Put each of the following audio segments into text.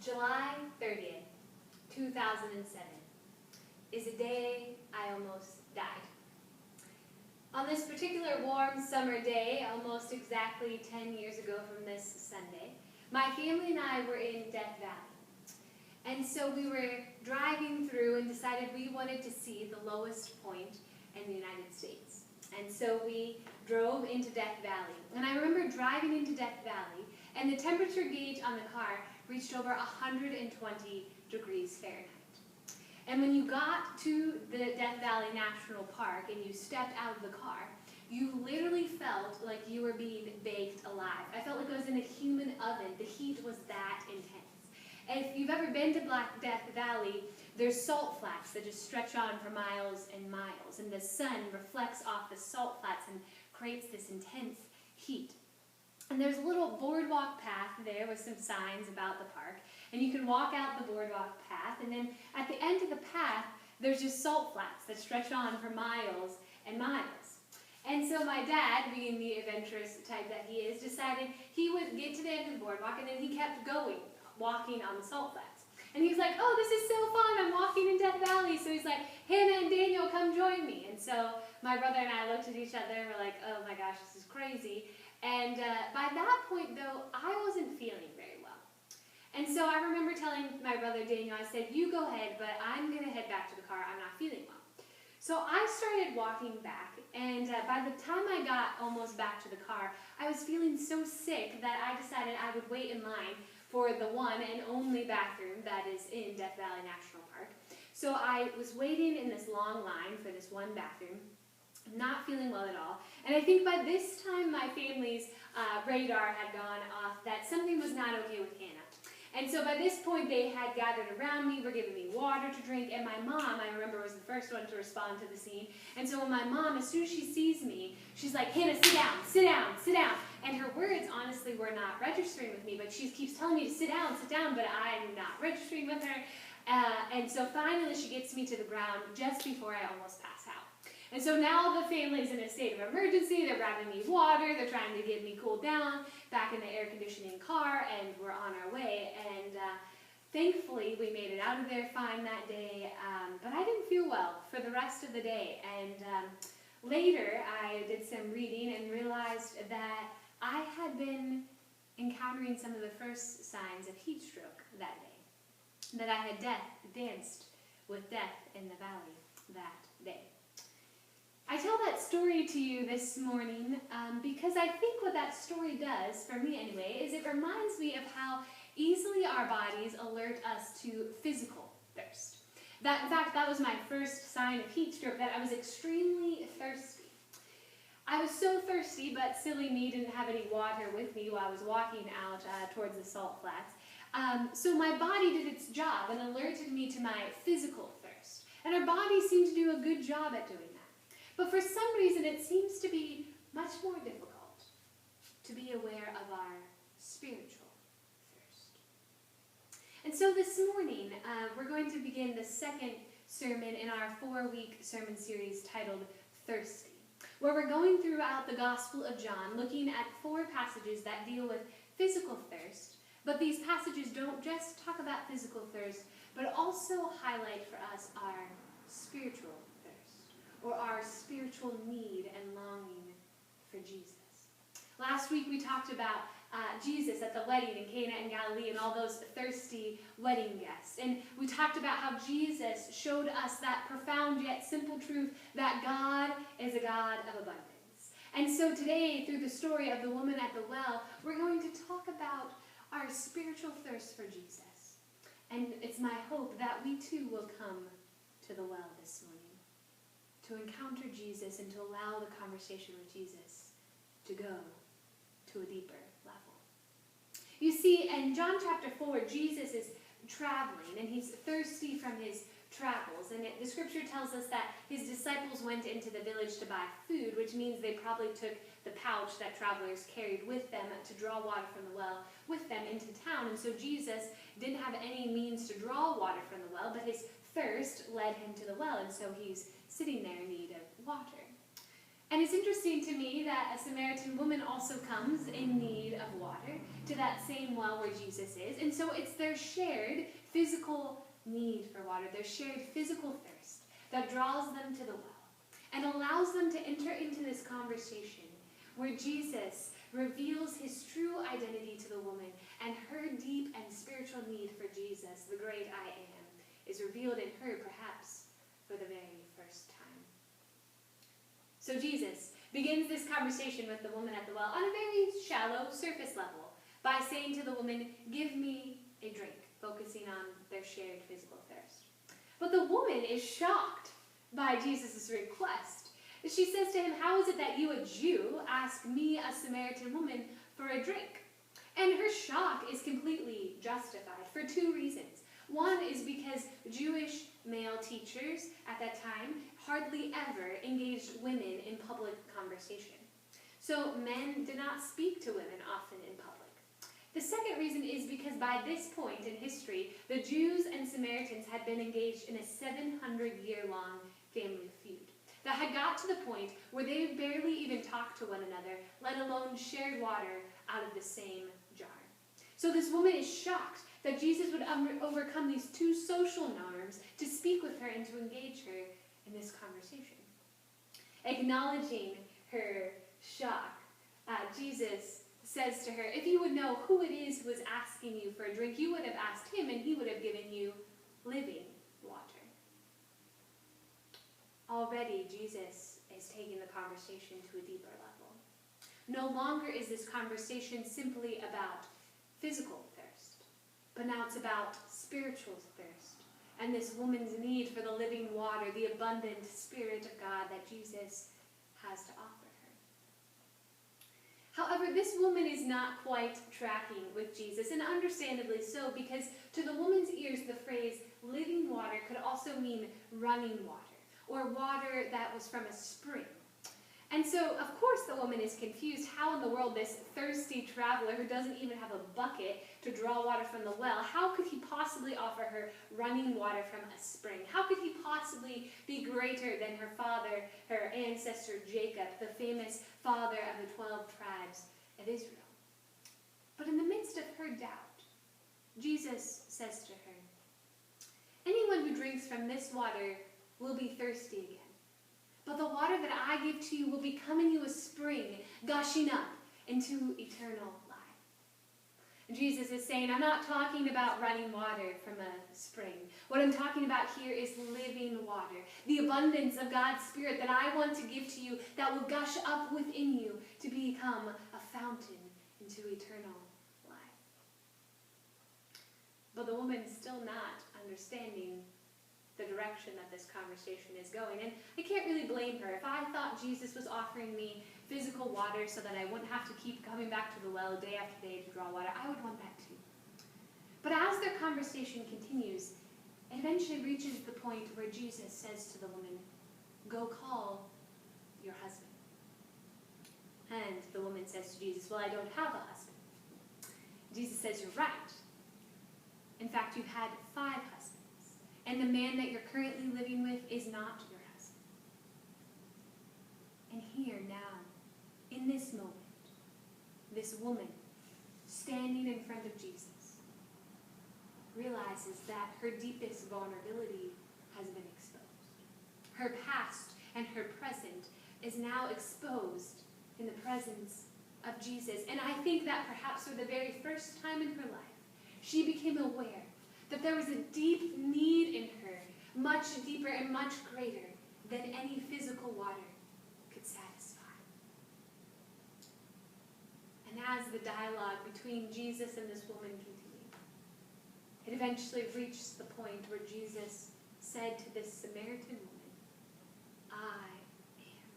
July 30th, 2007 is a day I almost died. On this particular warm summer day, almost exactly 10 years ago from this Sunday, my family and I were in Death Valley. And so we were driving through and decided we wanted to see the lowest point in the United States. And so we drove into Death Valley. And I remember driving into Death Valley, and the temperature gauge on the car reached over 120 degrees Fahrenheit. And when you got to the Death Valley National Park and you stepped out of the car, you literally felt like you were being baked alive. I felt like I was in a human oven. The heat was that intense. And if you've ever been to Death Valley, there's salt flats that just stretch on for miles and miles. And the sun reflects off the salt flats and creates this intense heat. And there's a little boardwalk path there with some signs about the park. And you can walk out the boardwalk path, and then at the end of the path, there's just salt flats that stretch on for miles and miles. And so my dad, being the adventurous type that he is, decided he would get to the end of the boardwalk, and then he kept going, walking on the salt flats. And he was like, oh, this is so fun, I'm walking in Death Valley. So he's like, Hannah and Daniel, come join me. And so my brother and I looked at each other and we're like, oh my gosh, this is crazy. And by that point, though, I wasn't feeling very well. And so I remember telling my brother Daniel, I said, you go ahead, but I'm going to head back to the car. I'm not feeling well. So I started walking back, and by the time I got almost back to the car, I was feeling so sick that I decided I would wait in line for the one and only bathroom that is in Death Valley National Park. So I was waiting in this long line for this one bathroom, not feeling well at all. And I think by this time my family's radar had gone off that something was not okay with Hannah. And so by this point they had gathered around me, were giving me water to drink, and my mom, I remember, was the first one to respond to the scene. And so when my mom, as soon as she sees me, she's like, Hannah, sit down, sit down, sit down. And her words honestly were not registering with me, but she keeps telling me to sit down, but I'm not registering with her. And so finally she gets me to the ground just before I almost pass out. And so now the family's in a state of emergency. They're grabbing me water. They're trying to get me cooled down back in the air conditioning car, and we're on our way. And thankfully, we made it out of there fine that day. But I didn't feel well for the rest of the day. And later, I did some reading and realized that I had been encountering some of the first signs of heat stroke that day. That I had danced with death in the valley that day. I tell that story to you this morning because I think what that story does, for me anyway, is it reminds me of how easily our bodies alert us to physical thirst. In fact, that was my first sign of heat stroke, that I was extremely thirsty. I was so thirsty, but silly me didn't have any water with me while I was walking out towards the salt flats. So my body did its job and alerted me to my physical thirst. And our bodies seem to do a good job at doing that. But for some reason, it seems to be much more difficult to be aware of our spiritual thirst. And so this morning, we're going to begin the second sermon in our 4-week sermon series titled Thirsty, where we're going throughout the Gospel of John, looking at 4 passages that deal with physical thirst. But these passages don't just talk about physical thirst, but also highlight for us our spiritual thirst, or our spiritual need and longing for Jesus. Last week we talked about Jesus at the wedding in Cana in Galilee and all those thirsty wedding guests. And we talked about how Jesus showed us that profound yet simple truth that God is a God of abundance. And so today, through the story of the woman at the well, we're going to talk about our spiritual thirst for Jesus. And it's my hope that we too will come to the well this morning, to encounter Jesus and to allow the conversation with Jesus to go to a deeper level. You see, in John chapter 4, Jesus is traveling and he's thirsty from his travels. And the scripture tells us that his disciples went into the village to buy food, which means they probably took the pouch that travelers carried with them to draw water from the well with them into town. And so Jesus didn't have any means to draw water from the well, but his thirst led him to the well, and so he's sitting there in need of water. And it's interesting to me that a Samaritan woman also comes in need of water to that same well where Jesus is. And so it's their shared physical need for water, their shared physical thirst that draws them to the well and allows them to enter into this conversation where Jesus reveals his true identity to the woman, and her deep and spiritual need for Jesus, the great I am, is revealed in her perhaps for the very first time. So Jesus begins this conversation with the woman at the well on a very shallow surface level by saying to the woman, "Give me a drink," focusing on their shared physical thirst. But the woman is shocked by Jesus' request. She says to him, "How is it that you, a Jew, ask me, a Samaritan woman, for a drink?" And her shock is completely justified for two reasons. One is because Jewish male teachers at that time hardly ever engaged women in public conversation. So men did not speak to women often in public. The second reason is because by this point in history, the Jews and Samaritans had been engaged in a 700-year-long family feud that had got to the point where they barely even talked to one another, let alone shared water out of the same jar. So this woman is shocked that Jesus would overcome these two social norms to speak with her and to engage her in this conversation. Acknowledging her shock, Jesus says to her, "If you would know who it is who is asking you for a drink, you would have asked him and he would have given you living water." Already, Jesus is taking the conversation to a deeper level. No longer is this conversation simply about physical thirst, but now it's about spiritual thirst and this woman's need for the living water, the abundant Spirit of God that Jesus has to offer her. However, this woman is not quite tracking with Jesus, and understandably so, because to the woman's ears, the phrase living water could also mean running water, or water that was from a spring. And so, of course, the woman is confused how in the world this thirsty traveler who doesn't even have a bucket to draw water from the well, how could he possibly offer her running water from a spring? How could he possibly be greater than her father, her ancestor Jacob, the famous father of the 12 tribes of Israel? But in the midst of her doubt, Jesus says to her, "Anyone who drinks from this water will be thirsty again. But the water that I give to you will become in you a spring, gushing up into eternal life." And Jesus is saying, I'm not talking about running water from a spring. What I'm talking about here is living water, the abundance of God's Spirit that I want to give to you that will gush up within you to become a fountain into eternal life. But the woman's still not understanding the direction that this conversation is going. And I can't really blame her. If I thought Jesus was offering me physical water so that I wouldn't have to keep coming back to the well day after day to draw water, I would want that too. But as their conversation continues, it eventually reaches the point where Jesus says to the woman, "Go call your husband." And the woman says to Jesus, "Well, I don't have a husband." Jesus says, "You're right. In fact, you've had 5 husbands. And the man that you're currently living with is not your husband." And here now, in this moment, this woman, standing in front of Jesus, realizes that her deepest vulnerability has been exposed. Her past and her present is now exposed in the presence of Jesus. And I think that perhaps for the very first time in her life, she became aware that there was a deep need in her, much deeper and much greater than any physical water could satisfy. And as the dialogue between Jesus and this woman continued, it eventually reached the point where Jesus said to this Samaritan woman, "I am."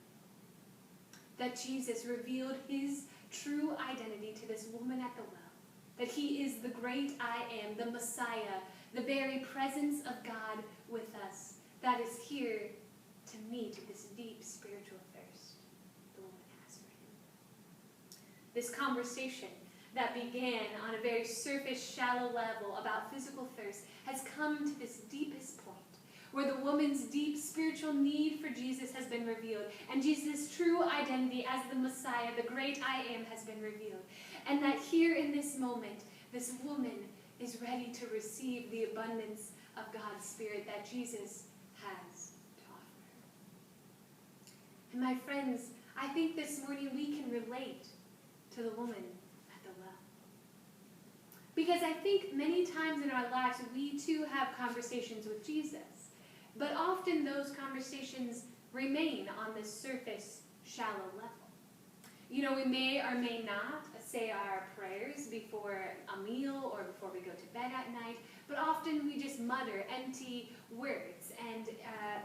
That Jesus revealed his true identity to this woman at the well. That he is the great I am, the Messiah, the very presence of God with us, that is here to meet this deep spiritual thirst the woman has for him. This conversation that began on a very surface, shallow level about physical thirst has come to this deepest point, where the woman's deep spiritual need for Jesus has been revealed, and Jesus' true identity as the Messiah, the great I Am, has been revealed. And that here in this moment, this woman is ready to receive the abundance of God's Spirit that Jesus has to offer her. And my friends, I think this morning we can relate to the woman at the well. Because I think many times in our lives we too have conversations with Jesus. But often those conversations remain on this surface, shallow level. You know, we may or may not say our prayers before a meal or before we go to bed at night, but often we just mutter empty words, and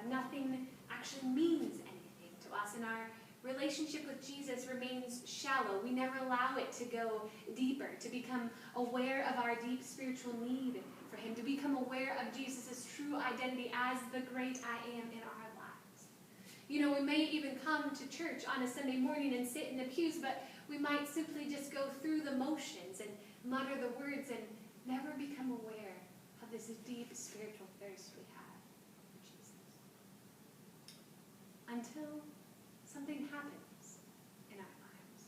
nothing actually means anything to us, and our relationship with Jesus remains shallow. We never allow it to go deeper, to become aware of our deep spiritual need for him, to become aware of Jesus' true identity as the great I Am in our lives. You know, we may even come to church on a Sunday morning and sit in the pews, but we might simply just go through the motions and mutter the words and never become aware of this deep spiritual thirst we have for Jesus. Until something happens in our lives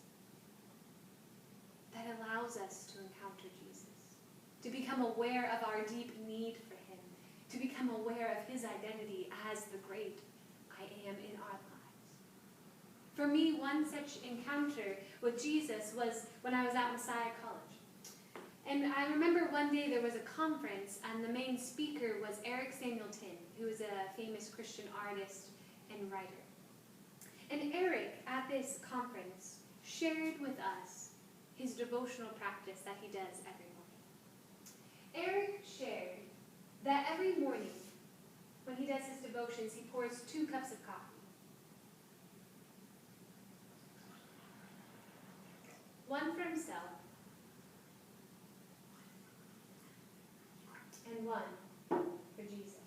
that allows us to encounter Jesus, to become aware of our deep need for him, to become aware of his identity as the great I Am in our lives. For me, one such encounter with Jesus was when I was at Messiah College. And I remember one day there was a conference, and the main speaker was Eric Samuelson, who is a famous Christian artist and writer. And Eric, at this conference, shared with us his devotional practice that he does every morning. Eric shared that every morning, when he does his devotions, he pours 2 cups of coffee. One for himself, and one for Jesus.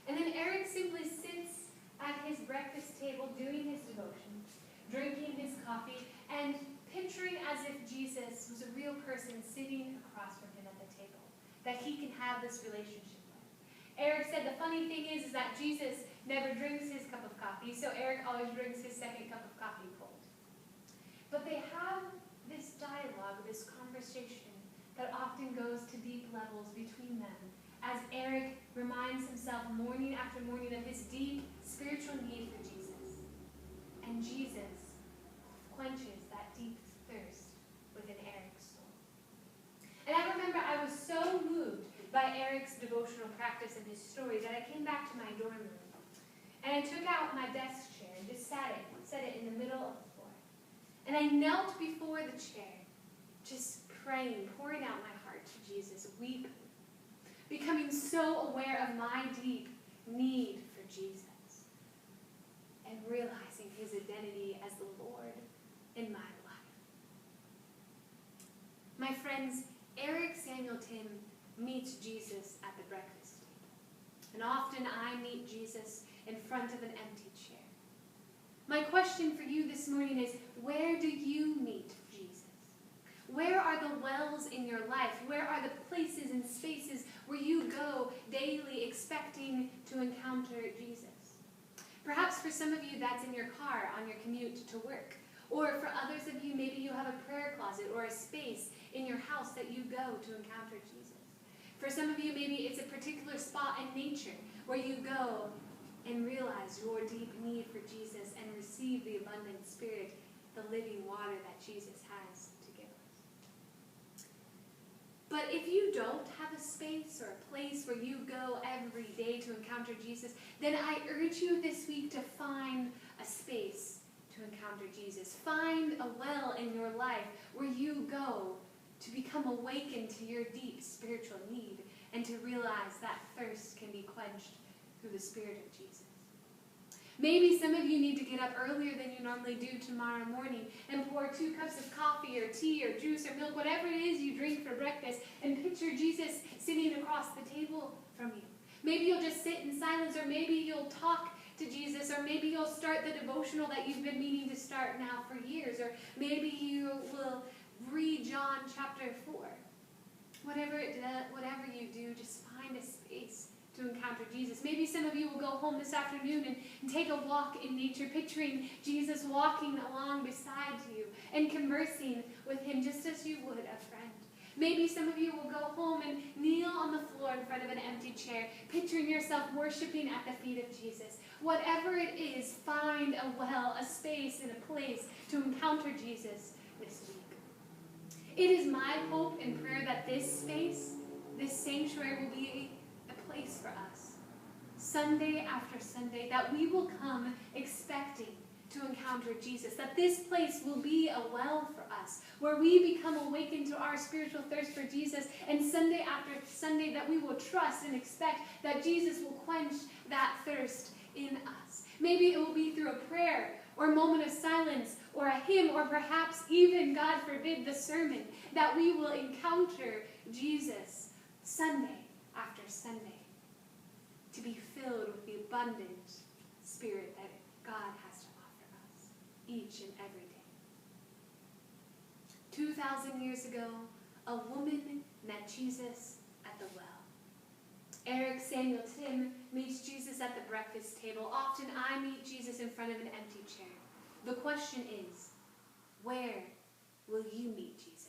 And then Eric simply sits at his breakfast table doing his devotion, drinking his coffee, and picturing as if Jesus was a real person sitting across from him at the table, that he can have this relationship with. Eric said the funny thing is that Jesus never drinks his cup of coffee, so Eric always drinks his second cup of coffee cold. But they have this dialogue, this conversation, that often goes to deep levels between them, as Eric reminds himself morning after morning of his deep spiritual need for Jesus. And Jesus quenches that deep thirst within Eric's soul. And I remember I was so moved by Eric's devotional practice and his story that I came back to my dorm room. And I took out my desk chair and just set it in the middle of the floor. And I knelt before the chair, just praying, pouring out my heart to Jesus, weeping, becoming so aware of my deep need for Jesus, and realizing his identity as the Lord in my life. My friends, Eric Samuelson meets Jesus at the breakfast table. And often I meet Jesus in front of an empty chair. My question for you this morning is, where do you meet Jesus? Where are the wells in your life? Where are the places and spaces where you go daily expecting to encounter Jesus? Perhaps for some of you that's in your car on your commute to work. Or for others of you, maybe you have a prayer closet or a space in your house that you go to encounter Jesus. For some of you, maybe it's a particular spot in nature where you go and realize your deep need for Jesus and receive the abundant Spirit, the living water that Jesus has to give us. But if you don't have a space or a place where you go every day to encounter Jesus, then I urge you this week to find a space to encounter Jesus. Find a well in your life where you go to become awakened to your deep spiritual need and to realize that thirst can be quenched through the Spirit of Jesus. Maybe some of you need to get up earlier than you normally do tomorrow morning and pour 2 cups of coffee or tea or juice or milk, whatever it is you drink for breakfast, and picture Jesus sitting across the table from you. Maybe you'll just sit in silence, or maybe you'll talk to Jesus, or maybe you'll start the devotional that you've been meaning to start now for years, or maybe you will read John chapter 4. Whatever you do, just find a space to encounter Jesus. Maybe some of you will go home this afternoon and take a walk in nature, picturing Jesus walking along beside you and conversing with him just as you would a friend. Maybe some of you will go home and kneel on the floor in front of an empty chair, picturing yourself worshiping at the feet of Jesus. Whatever it is, find a well, a space, and a place to encounter Jesus this week. It is my hope and prayer that this space, this sanctuary, will be a place for us, Sunday after Sunday, that we will come expecting to encounter Jesus, that this place will be a well for us, where we become awakened to our spiritual thirst for Jesus, and Sunday after Sunday that we will trust and expect that Jesus will quench that thirst in us. Maybe it will be through a prayer, or a moment of silence, or a hymn, or perhaps even, God forbid, the sermon, that we will encounter Jesus Sunday after Sunday, to be filled with the abundant Spirit that God has to offer us each and every day. 2,000 years ago, a woman met Jesus at the well. Eric Samuel Tim meets Jesus at the breakfast table. Often I meet Jesus in front of an empty chair. The question is, where will you meet Jesus?